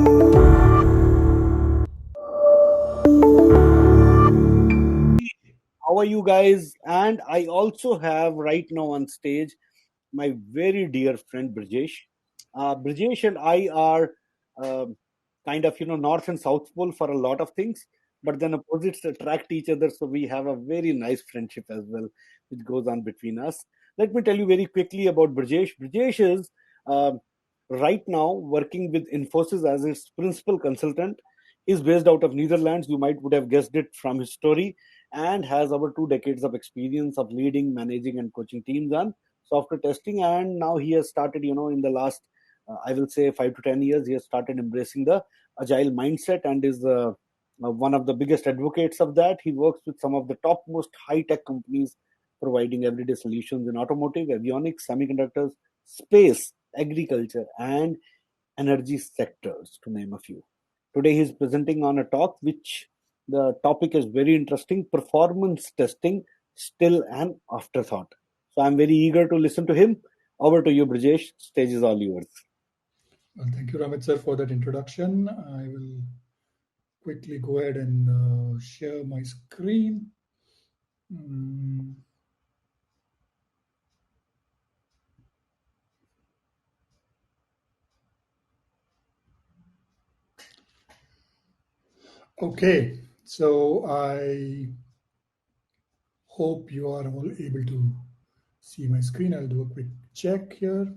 How are you guys? And I also have right now on stage my very dear friend Brijesh. Brijesh and I are um kind of, north and south pole for a lot of things, but then opposites attract each other. So we have a very nice friendship as well, which goes on between us. Let me tell you very quickly about Brijesh. Brijesh is um right now working with Infosys as its principal consultant. He's based out of Netherlands. You might would have guessed it from his story, and has over 2 decades of experience of leading, managing, and coaching teams on software testing. And now he has started, in the last, I will say, 5 to 10 years, he has started embracing the agile mindset and is one of the biggest advocates of that. He works with some of the topmost high tech companies providing everyday solutions in automotive, avionics, semiconductors, space, agriculture, and energy sectors, to name a few. Today, he's presenting on a talk which the topic is very interesting: performance testing, still an afterthought. So, I'm very eager to listen to him. Over to you, Brijesh. Stage is all yours. Well, thank you, Ramit sir, for that introduction. I will quickly go ahead and share my screen. Mm, Okay, so I hope you are all able to see my screen. I'll do a quick check here.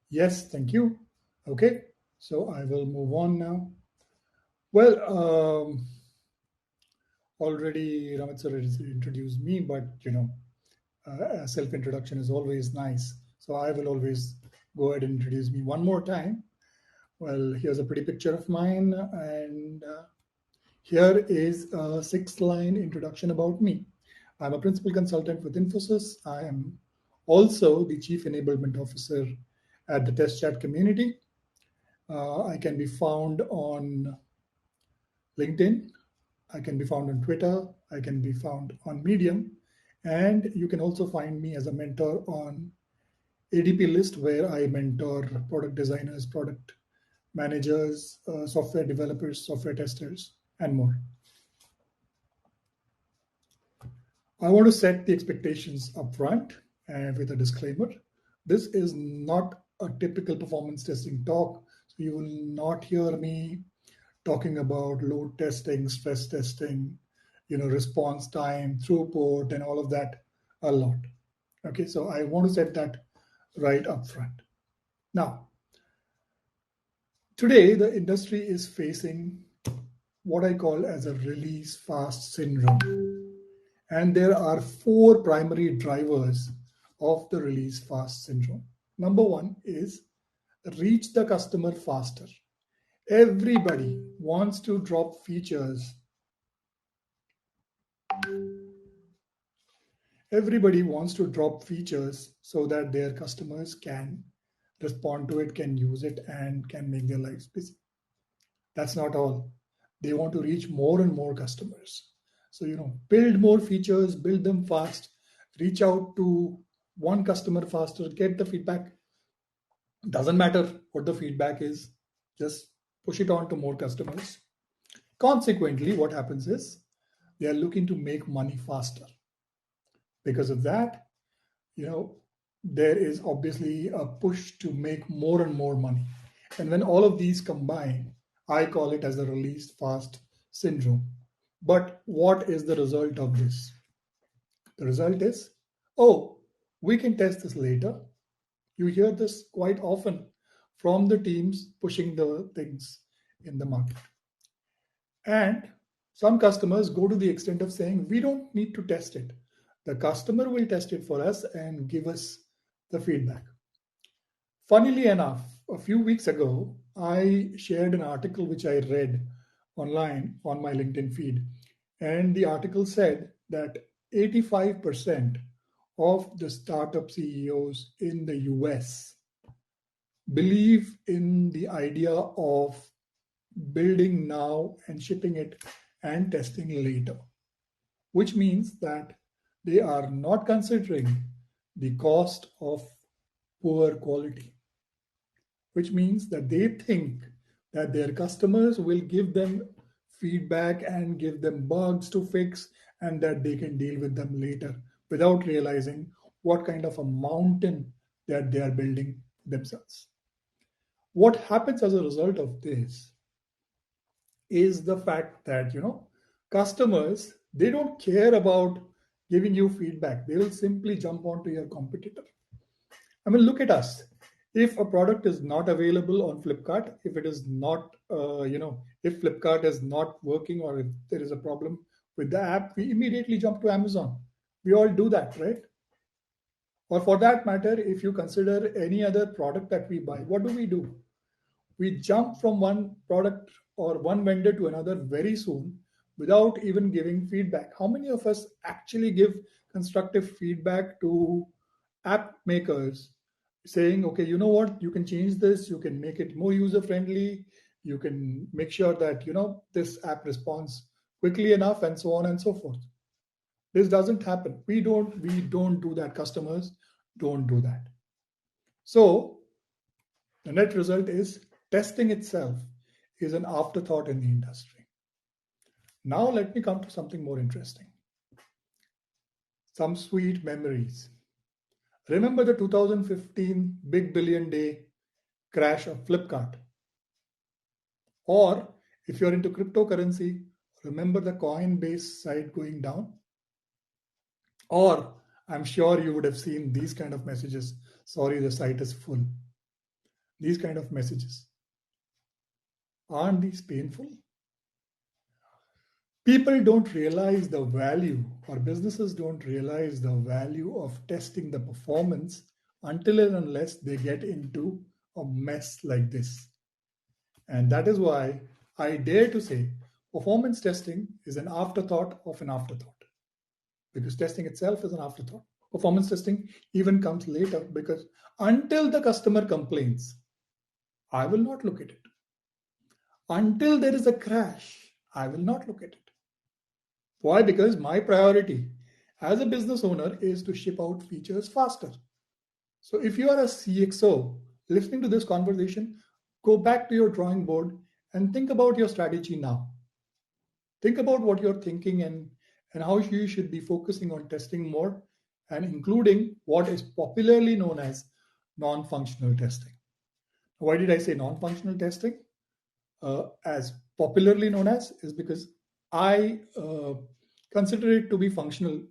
Yes, thank you. Okay, so I will move on now. Well, already Ramit sir has introduced me, but a self-introduction is always nice. So I will always go ahead and introduce me one more time. Well, here's a pretty picture of mine, and here is a 6-line introduction about me. I'm a principal consultant with Infosys. I am also the Chief Enablement Officer at the Test Chat community. I can be found on LinkedIn. I can be found on Twitter. I can be found on Medium. And you can also find me as a mentor on ADP List, where I mentor product designers, product managers, software developers, software testers, and more. I want to set the expectations upfront and with a disclaimer. This is not a typical performance testing talk. So you will not hear me talking about load testing, stress testing, response time, throughput, and all of that a lot. Okay, so I want to set that right up front. Now, today the industry is facing what I call as a release fast syndrome. And there are 4 primary drivers of the release fast syndrome. Number 1 is reach the customer faster. Everybody wants to drop features. Everybody wants to drop features so that their customers can respond to it, can use it, and can make their lives busy. That's not all. They want to reach more and more customers. So, build more features, build them fast, reach out to one customer faster, get the feedback. Doesn't matter what the feedback is, just push it on to more customers. Consequently, what happens is they are looking to make money faster. Because of that, there is obviously a push to make more and more money. And when all of these combine, I call it as the release fast syndrome. But what is the result of this? The result is, oh, we can test this later. You hear this quite often from the teams pushing the things in the market. And some customers go to the extent of saying, we don't need to test it. The customer will test it for us and give us the feedback. Funnily enough, a few weeks ago, I shared an article which I read online on my LinkedIn feed. And the article said that 85% of the startup CEOs in the US believe in the idea of building now and shipping it and testing later, which means that they are not considering the cost of poor quality, which means that they think that their customers will give them feedback and give them bugs to fix, and that they can deal with them later without realizing what kind of a mountain that they are building themselves. What happens as a result of this is the fact that customers, they don't care about giving you feedback. They will simply jump onto your competitor. I mean, look at us. If a product is not available on Flipkart, if it is not, if Flipkart is not working or if there is a problem with the app, we immediately jump to Amazon. We all do that, right? Or for that matter, if you consider any other product that we buy, what do? We jump from one product or one vendor to another very soon without even giving feedback. How many of us actually give constructive feedback to app makers saying, okay, you know what, you can change this, you can make it more user friendly, you can make sure that this app responds quickly enough, and so on and so forth. This doesn't happen. We don't do that. Customers don't do that. So the net result is testing itself is an afterthought in the industry. Now, let me come to something more interesting. Some sweet memories. Remember the 2015 big billion day crash of Flipkart? Or if you're into cryptocurrency, remember the Coinbase site going down? Or I'm sure you would have seen these kind of messages. Sorry, the site is full. These kind of messages. Aren't these painful? People don't realize the value, or businesses don't realize the value of testing the performance until and unless they get into a mess like this. And that is why I dare to say performance testing is an afterthought of an afterthought, because testing itself is an afterthought. Performance testing even comes later, because until the customer complains, I will not look at it. Until there is a crash, I will not look at it. Why? Because my priority as a business owner is to ship out features faster. So if you are a CXO listening to this conversation, go back to your drawing board and think about your strategy now. Think about what you're thinking, and how you should be focusing on testing more, and including what is popularly known as non-functional testing. Why did I say non-functional testing? As popularly known as, is because I consider it to be functional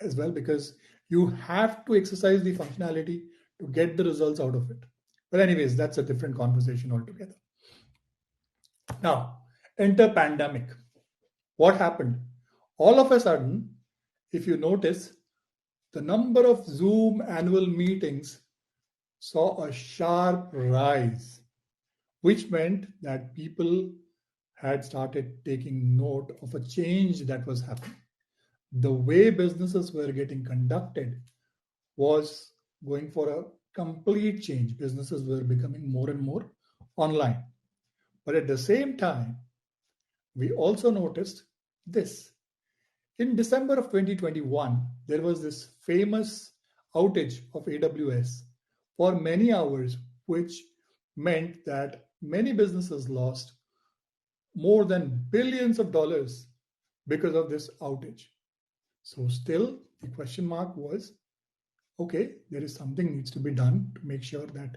as well, because you have to exercise the functionality to get the results out of it. But anyways, that's a different conversation altogether. Now, enter pandemic. What happened? All of a sudden, if you notice, the number of Zoom annual meetings saw a sharp rise, which meant that people had started taking note of a change that was happening. The way businesses were getting conducted was going for a complete change. Businesses were becoming more and more online. But at the same time, we also noticed this. In December of 2021, there was this famous outage of AWS for many hours, which meant that many businesses lost more than billions of dollars because of this outage. So still the question mark was, okay, there is something needs to be done to make sure that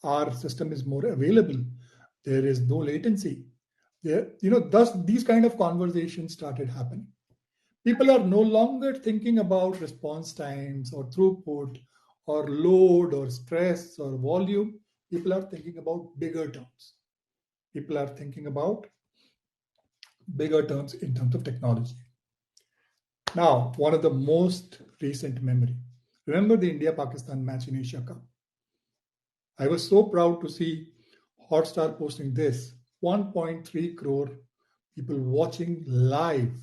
our system is more available. There is no latency. Thus these kind of conversations started happening. People are no longer thinking about response times or throughput or load or stress or volume. People are thinking about bigger terms. People are thinking about bigger terms in terms of technology. Now, one of the most recent memory. Remember the India-Pakistan match in Asia Cup? I was so proud to see Hotstar posting this. 1.3 crore people watching live,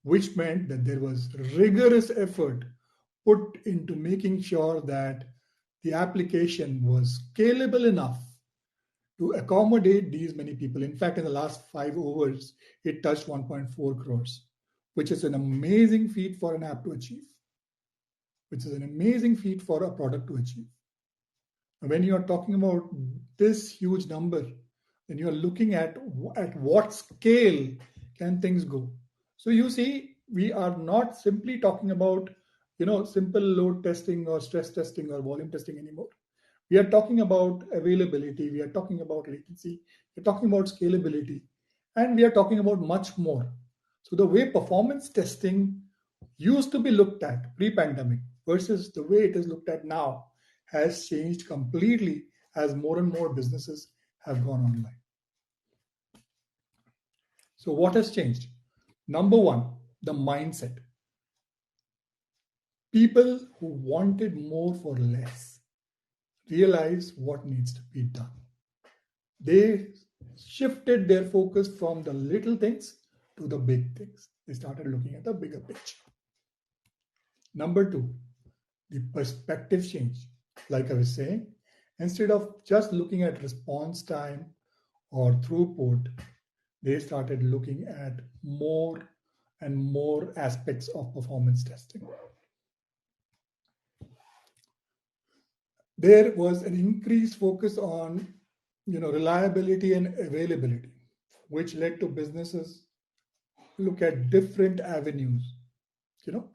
which meant that there was rigorous effort put into making sure that the application was scalable enough to accommodate these many people. In fact, in the last 5 overs, it touched 1.4 crores, which is an amazing feat for an app to achieve, which is an amazing feat for a product to achieve. When you are talking about this huge number, then you're looking at what scale can things go. So you see, we are not simply talking about simple load testing or stress testing or volume testing anymore. We are talking about availability, we are talking about latency, we're talking about scalability, and we are talking about much more. So the way performance testing used to be looked at pre-pandemic versus the way it is looked at now has changed completely as more and more businesses have gone online. So what has changed? Number one, the mindset. People who wanted more for less realize what needs to be done. They shifted their focus from the little things to the big things. They started looking at the bigger picture. Number two, the perspective change. Like I was saying, instead of just looking at response time or throughput, they started looking at more and more aspects of performance testing. There was an increased focus on reliability and availability, which led to businesses look at different avenues, you know,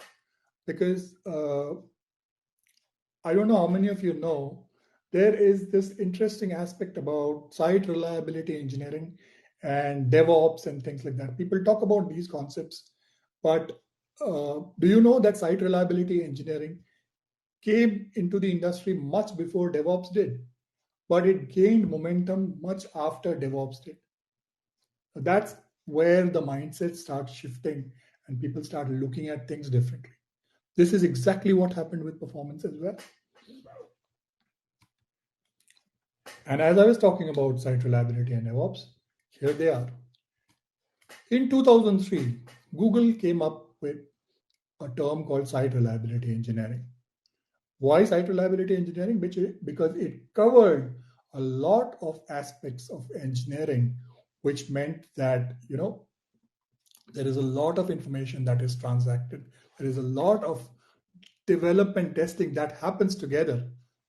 because I don't know how many of you know, there is this interesting aspect about site reliability engineering and DevOps and things like that. People talk about these concepts, but do you know that site reliability engineering came into the industry much before DevOps did, but it gained momentum much after DevOps did? That's where the mindset starts shifting and people start looking at things differently. This is exactly what happened with performance as well. And as I was talking about site reliability and DevOps, here they are. In 2003, Google came up with a term called site reliability engineering. Why site reliability engineering? Because it covered a lot of aspects of engineering, which meant that, there is a lot of information that is transacted. There is a lot of development testing that happens together.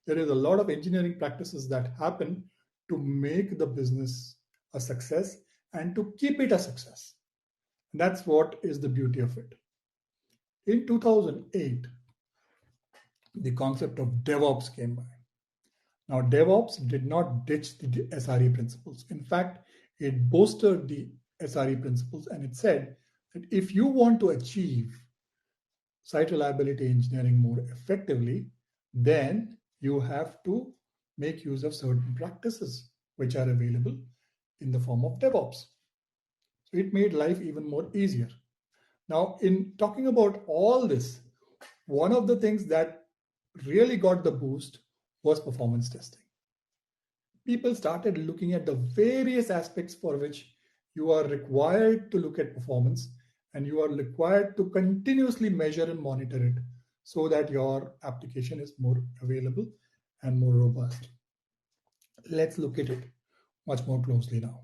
There is a lot of engineering practices that happen to make the business a success and to keep it a success. That's what is the beauty of it. In 2008, the concept of DevOps came by. Now, DevOps did not ditch the SRE principles. In fact, it bolstered the SRE principles and it said that if you want to achieve site reliability engineering more effectively, then you have to make use of certain practices which are available in the form of DevOps. So it made life even more easier. Now, in talking about all this, one of the things that really got the boost was performance testing. People started looking at the various aspects for which you are required to look at performance and you are required to continuously measure and monitor it so that your application is more available and more robust. Let's look at it much more closely now.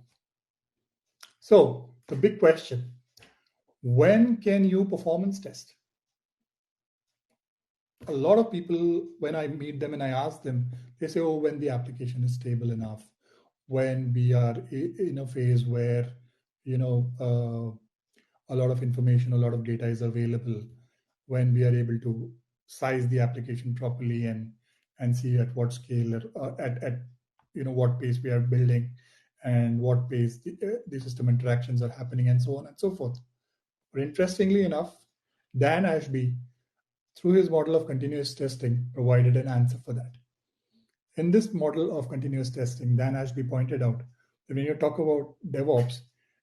So, the big question, when can you performance test? A lot of people, when I meet them and I ask them, they say, oh, when the application is stable enough, when we are in a phase where, a lot of information, a lot of data is available, when we are able to size the application properly and see at what scale, at what pace we are building and what pace the system interactions are happening and so on and so forth. But interestingly enough, Dan Ashby, through his model of continuous testing, provided an answer for that. In this model of continuous testing, Dan Ashby pointed out that when you talk about DevOps,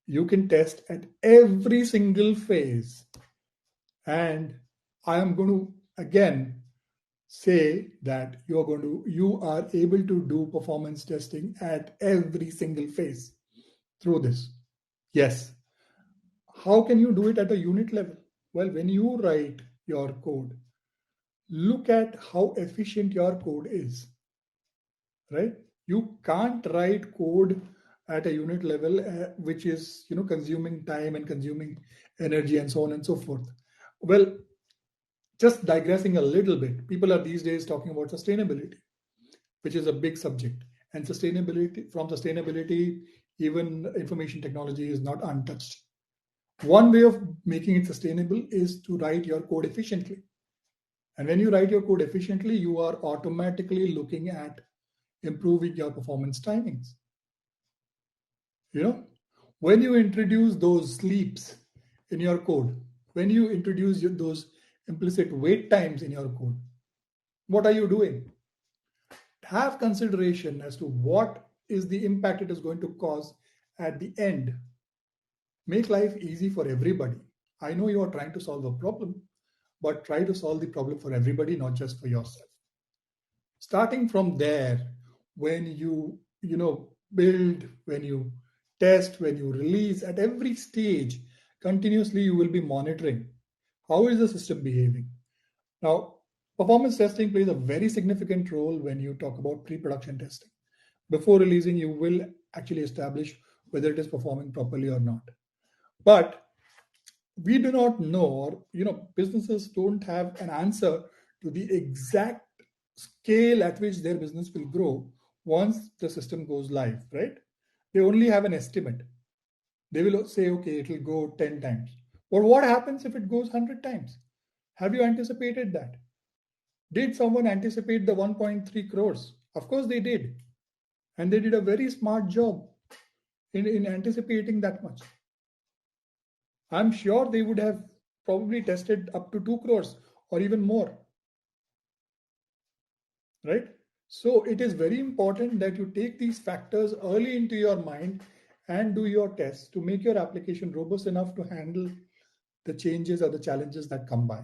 you can test at every single phase. And I am going to again say that you are able to do performance testing at every single phase through this. Yes. How can you do it at a unit level? Well, when you write your code, look at how efficient your code is, right? You can't write code at a unit level which is consuming time and consuming energy and so on and so forth. Well, just digressing a little bit, people are these days talking about sustainability, which is a big subject. And sustainability, Even information technology is not untouched. One way of making it sustainable is to write your code efficiently. And when you write your code efficiently, you are automatically looking at improving your performance timings. You know, when you introduce those sleeps in your code, when you introduce those implicit wait times in your code, what are you doing? Have consideration as to what is the impact it is going to cause at the end. Make life easy for everybody. I know you are trying to solve a problem, but try to solve the problem for everybody, not just for yourself. Starting from there, when you build, when you test, when you release, at every stage, continuously you will be monitoring how is the system behaving. Now, performance testing plays a very significant role when you talk about pre-production testing. Before releasing, you will actually establish whether it is performing properly or not. But we do not know, or businesses don't have an answer to the exact scale at which their business will grow once the system goes live, right? They only have an estimate. They will say, okay, it will go 10 times. But what happens if it goes 100 times? Have you anticipated that? Did someone anticipate the 1.3 crores? Of course they did. And they did a very smart job in anticipating that much. I'm sure they would have probably tested up to 2 crores or even more, right? So it is very important that you take these factors early into your mind and do your tests to make your application robust enough to handle the changes or the challenges that come by.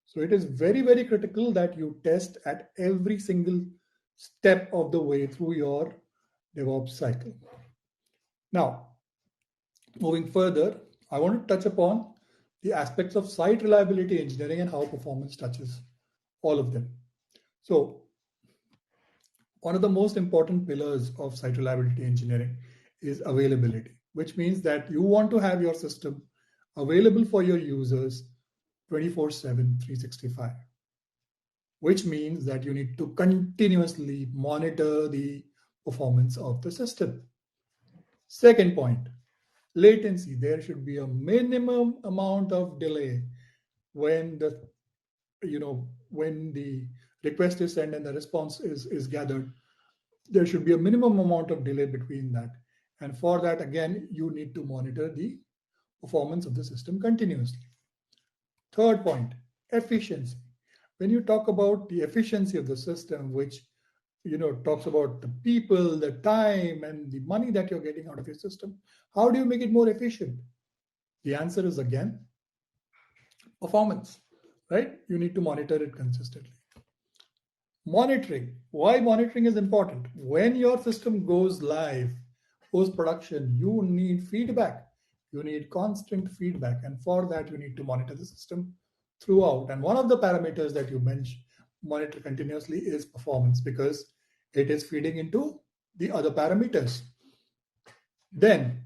So it is very, very critical that you test at every single step of the way through your DevOps cycle. Now, moving further, I want to touch upon the aspects of site reliability engineering and how performance touches all of them. So, one of the most important pillars of site reliability engineering is availability, which means that you want to have your system available for your users 24/7, 365, which means that you need to continuously monitor the performance of the system. Second point, latency. There should be a minimum amount of delay when the request is sent and the response is gathered. There should be a minimum amount of delay between that. And for that, again, you need to monitor the performance of the system continuously. Third point, efficiency. When you talk about the efficiency of the system, which talks about the people, the time, and the money that you're getting out of your system, how do you make it more efficient? The answer is again performance, right? You need to monitor it consistently. Monitoring. Why monitoring is important? When your system goes live, post production, you need feedback. You need constant feedback. And for that, you need to monitor the system throughout. And one of the parameters that you monitor continuously is performance, because it is feeding into the other parameters. Then,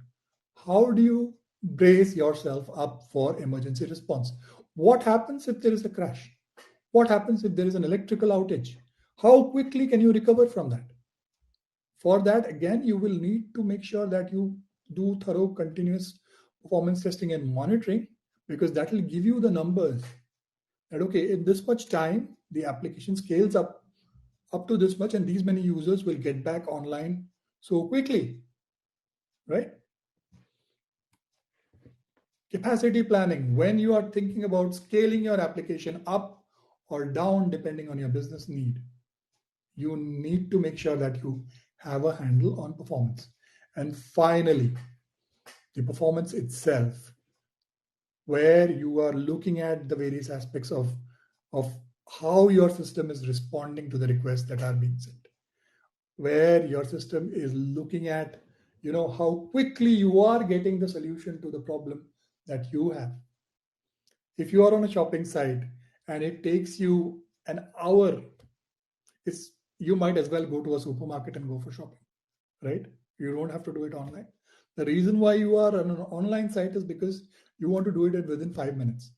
how do you brace yourself up for emergency response? What happens if there is a crash? What happens if there is an electrical outage? How quickly can you recover from that? For that, again, you will need to make sure that you do thorough continuous performance testing and monitoring, because that will give you the numbers that, okay, in this much time, the application scales up to this much, and these many users will get back online so quickly, right? Capacity planning. When you are thinking about scaling your application up or down depending on your business need, you need to make sure that you have a handle on performance. And finally, the performance itself, where you are looking at the various aspects of how your system is responding to the requests that are being sent, where your system is looking at how quickly you are getting the solution to the problem that you have. If you are on a shopping site and it takes you an hour, it's you might as well go to a supermarket and go for shopping, right? You don't have to do it online. The reason why you are on an online site is because you want to do it within 5 minutes.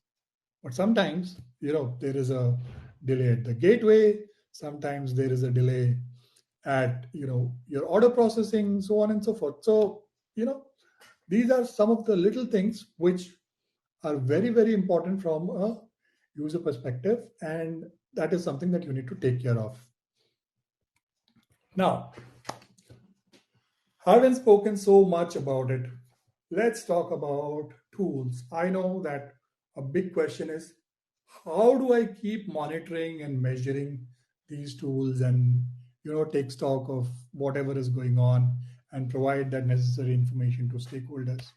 But sometimes, there is a delay at the gateway. Sometimes there is a delay at your order processing, so on and so forth. So you know these are some of the little things which are very, very important from a user perspective, and that is something that you need to take care of. Now, having spoken so much about it, let's talk about tools. I know that a big question is, how do I keep monitoring and measuring these tools and take stock of whatever is going on and provide that necessary information to stakeholders?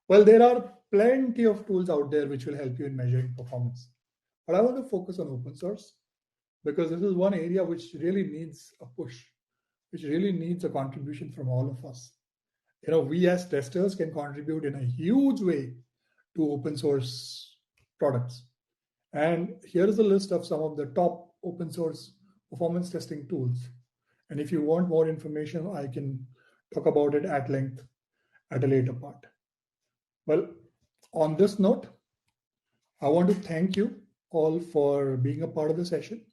Well, there are plenty of tools out there which will help you in measuring performance. But I want to focus on open source because this is one area which really needs a push, which really needs a contribution from all of us. We as testers can contribute in a huge way to open source products. And here is a list of some of the top open source performance testing tools. And if you want more information, I can talk about it at length at a later part. Well, on this note, I want to thank you all for being a part of the session.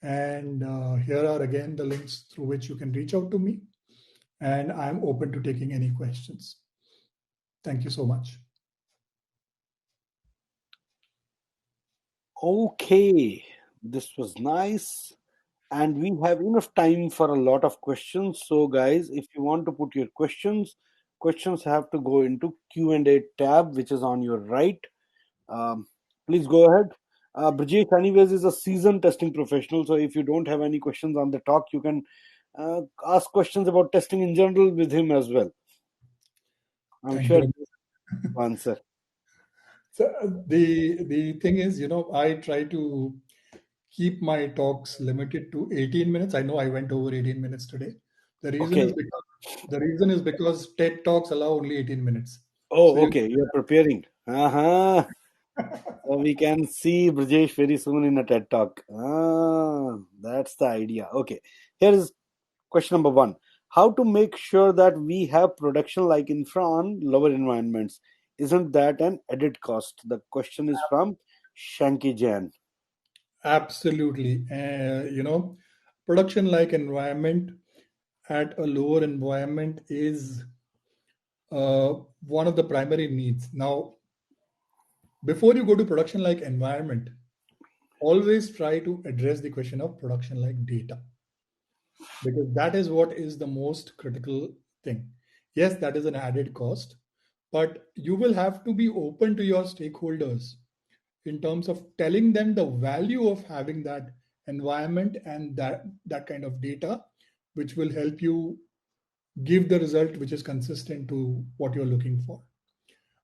And here are again the links through which you can reach out to me. And I'm open to taking any questions. Thank you so much. Okay, this was nice. And we have enough time for a lot of questions. So, guys, if you want to put your questions have to go into Q&A tab, which is on your right. Um, Please go ahead. Brijesh, anyways, is a seasoned testing professional. So, if you don't have any questions on the talk, you can ask questions about testing in general with him as well. I'm Thank you sure very much. he'll answer. So the thing is, I try to keep my talks limited to 18 minutes. I know I went over 18 minutes today. The reason is Okay. because the reason is because TED Talks allow only 18 minutes. So Oh, you okay. You're preparing. Uh-huh. So we can see Brijesh very soon in a TED Talk. That's the idea. Okay. Here is question number one. How to make sure that we have production like infra on lower environments? Isn't that an added cost? The question is from Shanky Jan. absolutely, production like environment at a lower environment is one of the primary needs. Now, before you go to production like environment, always try to address the question of production like data, because that is what is the most critical thing. Yes, that is an added cost, but you will have to be open to your stakeholders in terms of telling them the value of having that environment and that kind of data, which will help you give the result which is consistent to what you're looking for.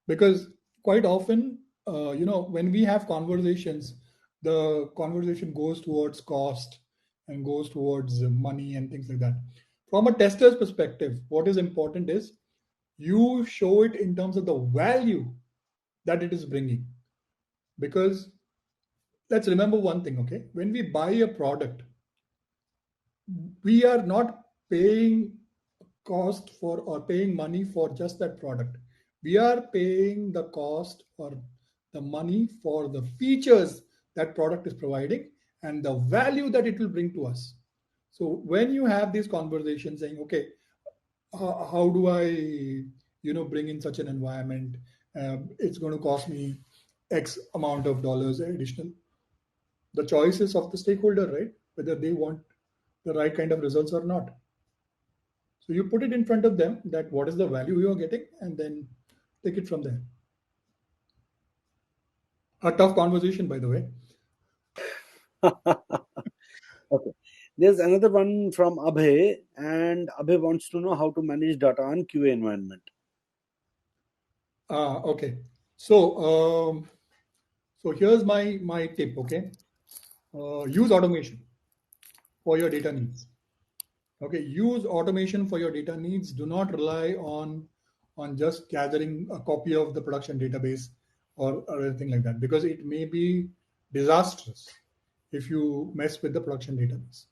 Because quite often, when we have conversations, the conversation goes towards cost and goes towards money and things like that. From a tester's perspective, what is important is you show it in terms of the value that it is bringing. Because let's remember one thing, okay? When we buy a product, we are not paying cost for or paying money for just that product. We are paying the cost or the money for the features that product is providing and the value that it will bring to us. So when you have these conversations saying, okay, how do I, bring in such an environment? It's going to cost me X amount of dollars additional. The choice is of the stakeholder, right? Whether they want the right kind of results or not. So you put it in front of them that what is the value you are getting, and then take it from there. A tough conversation, by the way. Okay. There's another one from Abhay, and Abhay wants to know how to manage data on QA environment. Okay. So so here's my tip. Okay, use automation for your data needs. Okay, use automation for your data needs. Do not rely on just gathering a copy of the production database or anything like that, because it may be disastrous if you mess with the production database.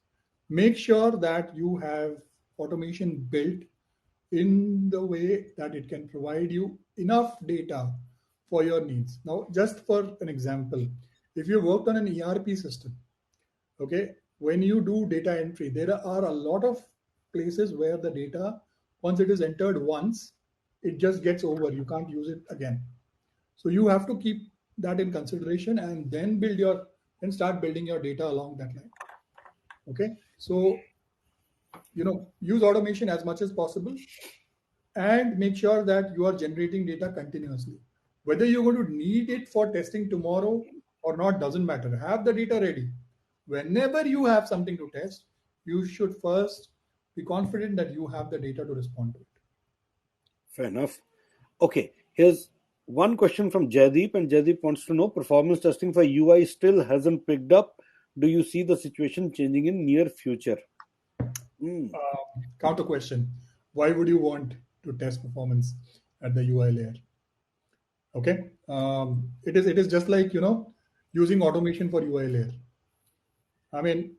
Make sure that you have automation built in the way that it can provide you enough data for your needs. Now, just for an example, if you worked on an ERP system, okay, when you do data entry, there are a lot of places where the data, once it is entered once, it just gets over. You can't use it again. So you have to keep that in consideration and then start building your data along that line. Okay. So, use automation as much as possible and make sure that you are generating data continuously. Whether you're going to need it for testing tomorrow or not doesn't matter. Have the data ready. Whenever you have something to test, you should first be confident that you have the data to respond to it. Fair enough. Okay, here's one question from Jaideep, and Jaideep wants to know performance testing for UI still hasn't picked up. Do you see the situation changing in near future? Hmm. Counter question: why would you want to test performance at the UI layer? Okay, it is just like using automation for UI layer. I mean,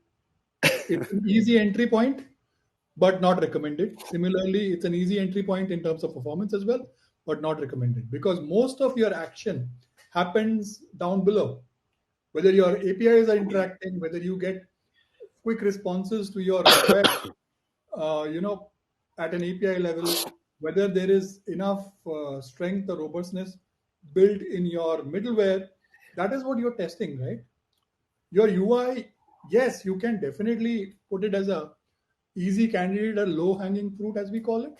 it's an easy entry point, but not recommended. Similarly, it's an easy entry point in terms of performance as well, but not recommended because most of your action happens down below. Whether your APIs are interacting, whether you get quick responses to your request, uh, you know, at an API level, whether there is enough strength or robustness built in your middleware, that is what you're testing, right? Your UI, yes, you can definitely put it as a easy candidate, a low hanging fruit, as we call it,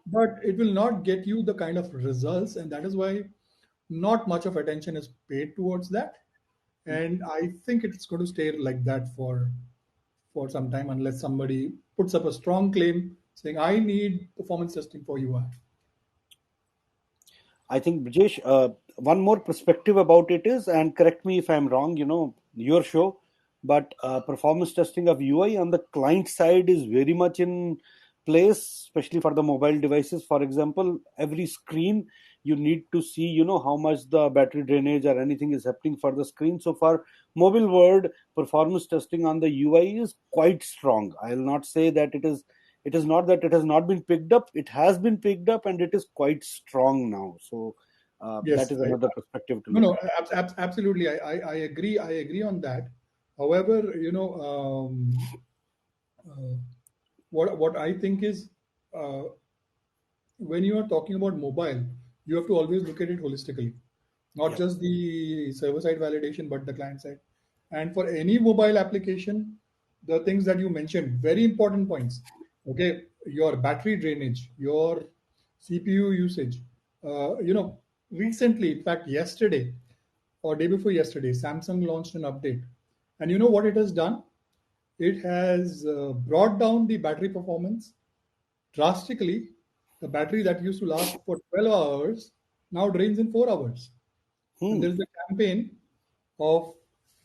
but it will not get you the kind of results, and that is why not much of attention is paid towards that. And I think it's going to stay like that for some time unless somebody puts up a strong claim saying I need performance testing for UI. I think, Brijesh, one more perspective about it is, and correct me if I'm wrong, your show, but performance testing of UI on the client side is very much in place, especially for the mobile devices. For example, every screen you need to see, how much the battery drainage or anything is happening for the screen. So for mobile world, performance testing on the UI is quite strong. I'll not say that it is not that it has not been picked up. It has been picked up, and it is quite strong now. So that Yes, is another perspective to no, look no, at. absolutely. I agree. I agree on that. However, uh, what I think is uh, when you are talking about mobile, you have to always look at it holistically, not Yep. just the server side validation, but the client side. And for any mobile application, the things that you mentioned, very important points. Okay, your battery drainage, your CPU usage. Recently, in fact, yesterday or day before yesterday, Samsung launched an update. And you know what it has done? It has brought down the battery performance drastically. The battery that used to last for 12 hours now drains in 4 hours. And Hmm. there's a campaign of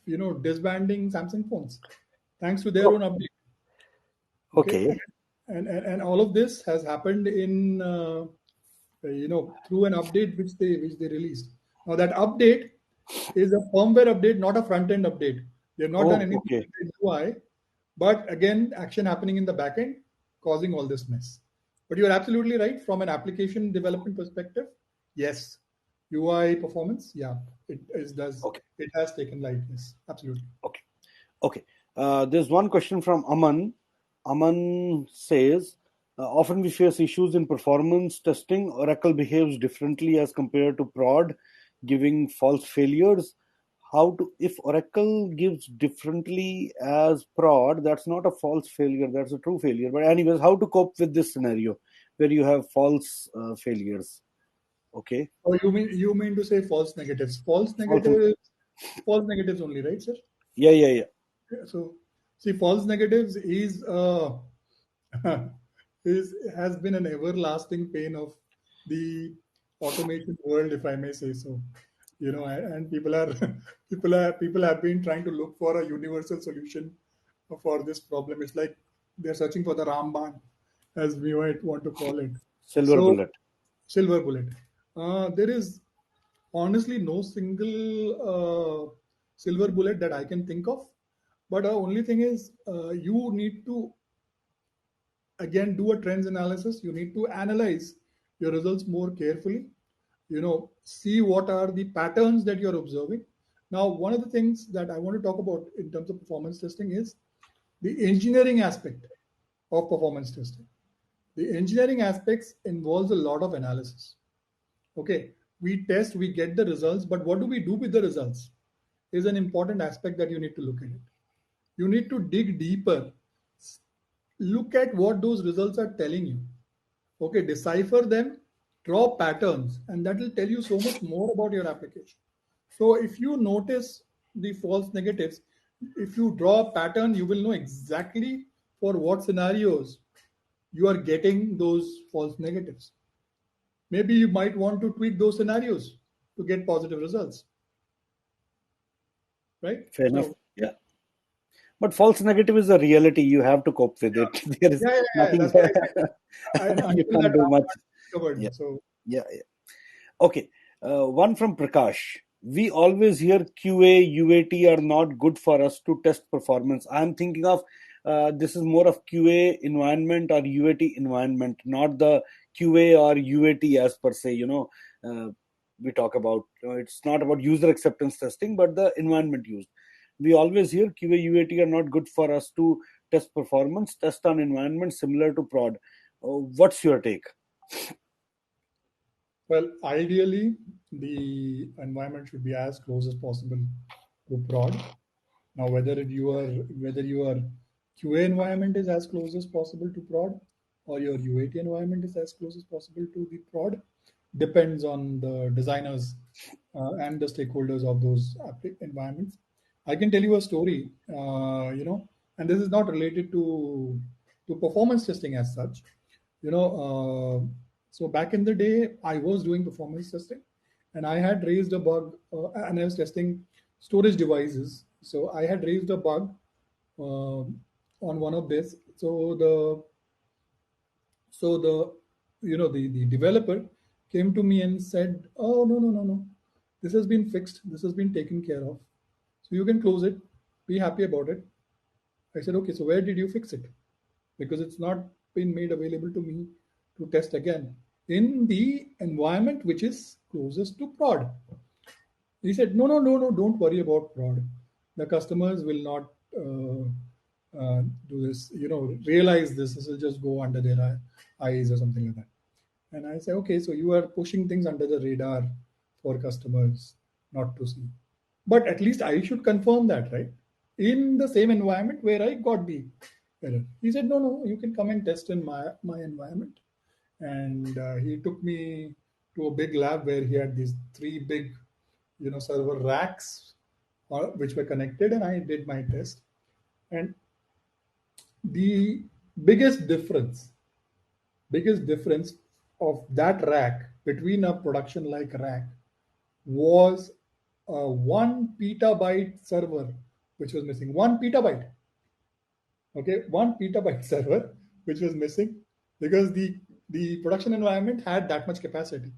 disbanding Samsung phones thanks to their Oh, own update. Okay, okay. and all of this has happened in through an update which they released. Now that update is a firmware update, not a front end update. They've not done Oh, anything okay. with the UI, but again, action happening in the back end causing all this mess. But you're absolutely right from an application development perspective. Yes, UI performance, yeah, Okay. it has taken light. Yes, absolutely. Okay. Okay. There's one question from Aman. Aman says, often we face issues in performance testing. Oracle behaves differently as compared to prod, giving false failures. How to, if Oracle gives differently as prod, that's not a false failure, that's a true failure. But, anyways, how to cope with this scenario where you have false failures? Okay. Or you mean to say false negatives? False, False negatives only, right, sir? yeah, yeah, yeah. Yeah, so, see, false negatives is is has been an everlasting pain of the automation world, if I may say so. And people have been trying to look for a universal solution for this problem. It's like they're searching for the Ramban, as we might want to call it. Silver So, bullet. silver bullet. There is honestly no single silver bullet that I can think of. But the only thing is, you need to again do a trends analysis. You need to analyze your results more carefully. See what are the patterns that you're observing. Now, one of the things that I want to talk about in terms of performance testing is The engineering aspect of performance testing. The engineering aspects involves a lot of analysis. Okay, we test, we get the results, but what do we do with the results is an important aspect that you need to look at it. You need to dig deeper, look at what those results are telling you. Okay, decipher them, draw patterns, and that will tell you so much more about your application. So if you notice the false negatives, if you draw a pattern, you will know exactly for what scenarios you are getting those false negatives. Maybe you might want to tweak those scenarios to get positive results, right? Fair enough. So Yeah. But false negative is a reality. You have to cope with it. There is yeah. nothing That's what I said. And you until can't that do I'm much. not discovered. Yeah. So Yeah. Okay, one from Prakash. We always hear QA, UAT are not good for us to test performance. I'm thinking of this is more of QA environment or UAT environment, not the QA or UAT as per se. We talk about it's not about user acceptance testing, but the environment used. We always hear QA, UAT are not good for us to test performance, test on environment similar to prod. What's your take? well, ideally, the environment should be as close as possible to prod. Now, whether your QA environment is as close as possible to prod, or your UAT environment is as close as possible to the prod, depends on the designers and the stakeholders of those environments. I can tell you a story, and this is not related to performance testing as such. You know, so back in the day, I was doing performance testing, and I had raised a bug, and I was testing storage devices. So I had raised a bug on one of this. So the developer came to me and said, "Oh, no, this has been fixed. This has been taken care of. So you can close it. Be happy about it." I said, "Okay, so where did you fix it? Because it's not been made available to me to test again in the environment which is closest to prod." He said, "No, don't worry about prod. The customers will not do this, realize this. This will just go under their eyes or something like that." And I say, "Okay, so you are pushing things under the radar for customers not to see. But at least I should confirm that, right? In the same environment where I got the error." He said, "No, you can come and test in my environment." And he took me to a big lab where he had these three big, server racks which were connected, and I did my test. And the biggest difference biggest difference of that rack between a production like rack was a 1 petabyte server which was missing. 1 petabyte. Okay, 1 petabyte server which was missing because the production environment had that much capacity.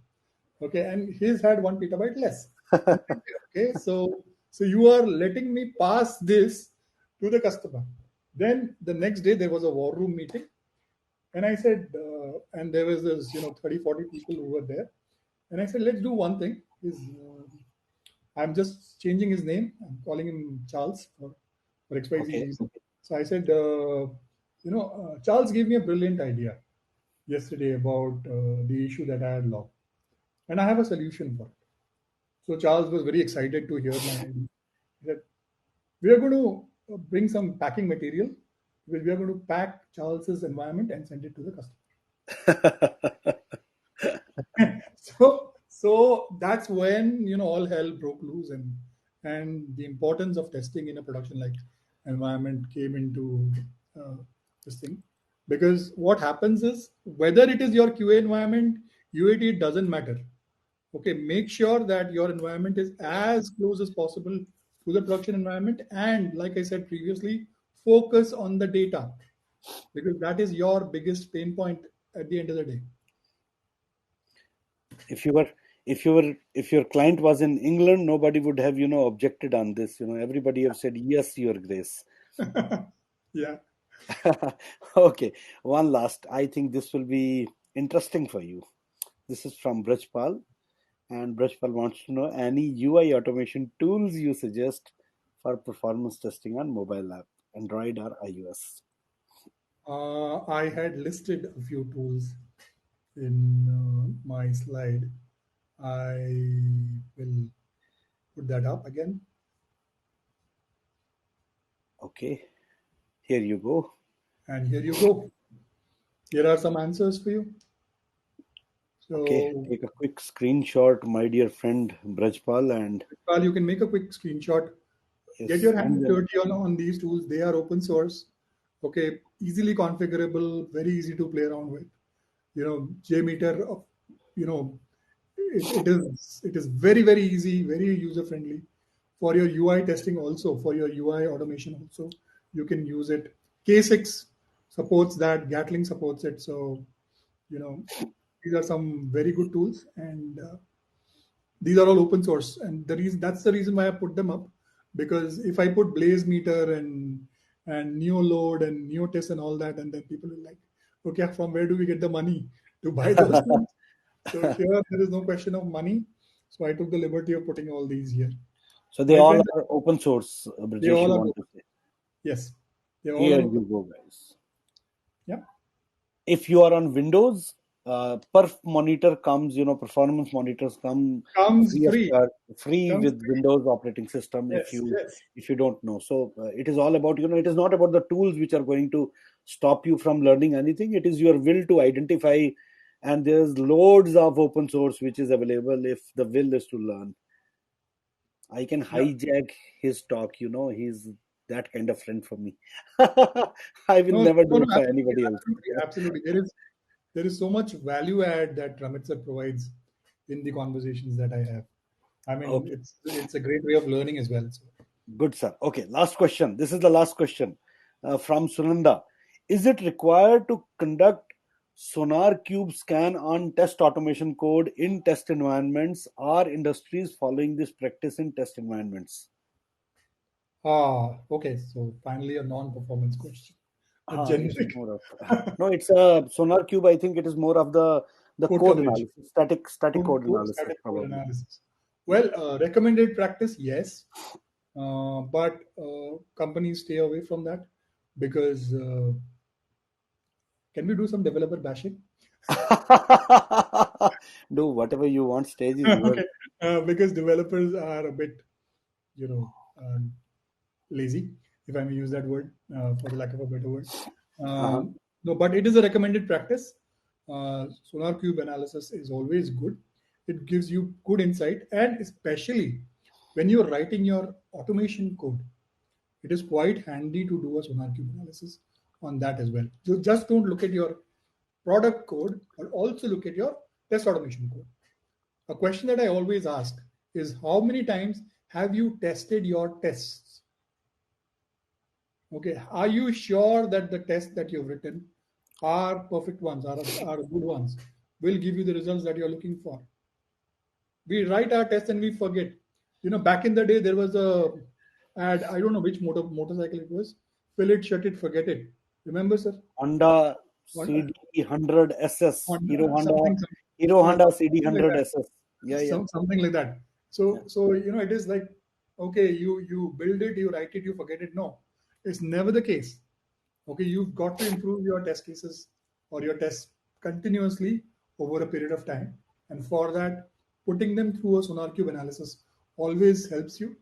Okay, and his had 1 petabyte less. Okay, so you are letting me pass this to the customer. Then the next day there was a war room meeting. And I said, and there was this, 30, 40 people who were there. And I said, let's do one thing. I'm just changing his name. I'm calling him Charles for XYZ Okay. reason. So I said, Charles gave me a brilliant idea yesterday about the issue that I had logged. And I have a solution for it. So Charles was very excited to hear my idea. He said, we are going to bring some packing material because we are going to pack Charles's environment and send it to the customer. So that's when all hell broke loose, and the importance of testing in a production like environment came into uh, this thing. Because what happens is whether it is your QA environment, UAT, it doesn't matter. Okay, make sure that your environment is as close as possible to the production environment, and like I said previously, focus on the data because that is your biggest pain point at the end of the day. if you were if your client was in England, nobody would have objected on this. Everybody have said yes, your grace. Yeah. Okay, one last. I think this will be interesting for you. This is from Brajpal, and Brajpal wants to know any UI automation tools you suggest for performance testing on mobile app. Android or iOS? I had listed a few tools in my slide. I will put that up again. Okay, here you go. And here you go. Here are some answers for you. Okay, So, take a quick screenshot, my dear friend Brajpal, and while you can make a quick screenshot, get yes, your and hands dirty on these tools. They are open source. Okay, easily configurable, very easy to play around with. JMeter, you know, it is very easy, very user friendly for your UI testing also, for your UI automation also. You can use it. K6 supports that, Gatling supports it. So, you know, these are some very good tools, and these are all open source. And that's the reason why I put them up, because if I put Blaze Meter and Neoload and Neotest and all that, and then people will like, okay, from where do we get the money to buy those tools? So here there is no question of money. So I took the liberty of putting all these here. so they My all friend, are open source. they Brijesh, all you are want to open. say? Yes, they all Here are open. you go, guys. Yeah, If you are on Windows, perf monitor comes, performance monitors come comes free of free. charge, free Comes with free. Windows operating system. If Yes, you yes. if you don't know, so it is all about, it is not about the tools which are going to stop you from learning anything. It is your will to identify, and there's loads of open source which is available if the will is to learn. I can Yeah. hijack his talk. He's that kind of friend for me. I will No, never no, do no, it for absolutely, anybody else. absolutely, absolutely. There is so much value add that Ramit sir provides in the conversations that I have. I mean, Okay. it's a great way of learning as well. So, Good, sir. Okay, last question. This is the last question from Sunanda. Is it required to conduct sonar cube scan on test automation code in test environments? Are industries following this practice in test environments? okay. So finally, a non-performance question, a It's generic more of no. It's a sonar cube. I think it is more of the code code coverage, analysis, static code analysis, static code probably. analysis. Yeah. Well, recommended practice, yes, but companies stay away from that because can we do some developer bashing? Do whatever you want. Stage is yours. Okay, because developers are a bit, you know, lazy, if I may use that word, for the lack of a better word. Uh-huh. No, but it is a recommended practice. Sonar cube analysis is always good. It gives you good insight, and especially when you're writing your automation code, it is quite handy to do a sonar cube analysis on that as well. So just don't look at your product code, but also look at your test automation code. A question that I always ask is how many times have you tested your tests? Okay, are you sure that the tests that you've written are perfect ones, are good ones, will give you the results that you're looking for? We write our tests and we forget. Back in the day, there was a ad, I don't know which motorcycle it was. Fill it, shut it, forget it. Remember, sir? Honda What, CD100 SS, on Hero Honda, something, Hero yeah, Honda something like CD100 that. SS. Yeah, yeah, Something like that. yeah. So it is like, okay, you build it, you write it, you forget it. No, it's never the case. Okay, you've got to improve your test cases or your tests continuously over a period of time, and for that, putting them through a sonar cube analysis always helps you.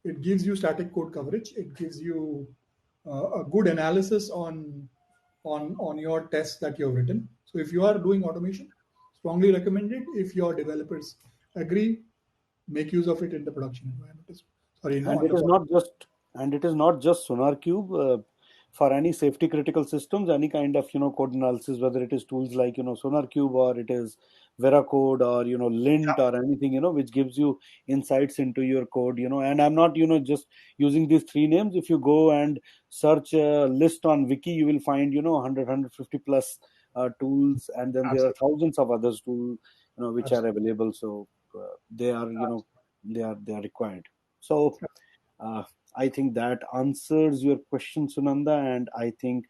It gives you static code coverage. It gives you a good analysis on your tests that you've written. So if you are doing automation, strongly recommended. If your developers agree, make use of it in the production environment. Sorry, no, and on it the is not just and it is not just sonar cube, for any safety critical systems, any kind of code analysis, whether it is tools like sonar cube, or it is veracode, or lint, or anything which gives you insights into your code. And I'm not just using these three names. If you go and search a list on wiki, you will find 100 plus tools, and then there are absolutely, thousands of others tools which are absolutely. available. So they are they are required. So uh, I think that answers your question, Sunanda, and I think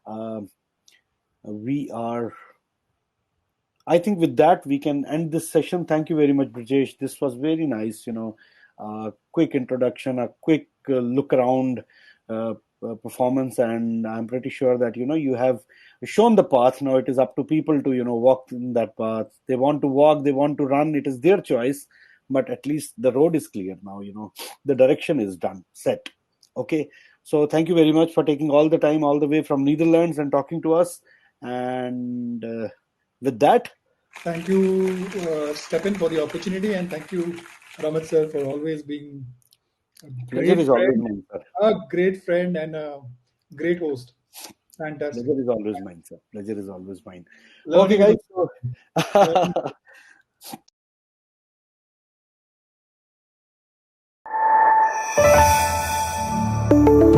uh, we are. I think with that we can end this session. Thank you very much, Brijesh. This was very nice. Quick introduction, a quick look around. performance, and I'm pretty sure that you have shown the path. Now it is up to people to walk in that path. They want to walk, they want to run, it is their choice, but at least the road is clear now. The direction is done, set. Okay, so thank you very much for taking all the time all the way from Netherlands and talking to us. And with that, Thank you, STeP-IN, for the opportunity, and thank you, Ramit sir, for always being a pleasure great is always friend, mine, sir. and a great host. Fantastic. Pleasure is always mine, sir. Pleasure is always mine. Okay, Learning is guys. learning. So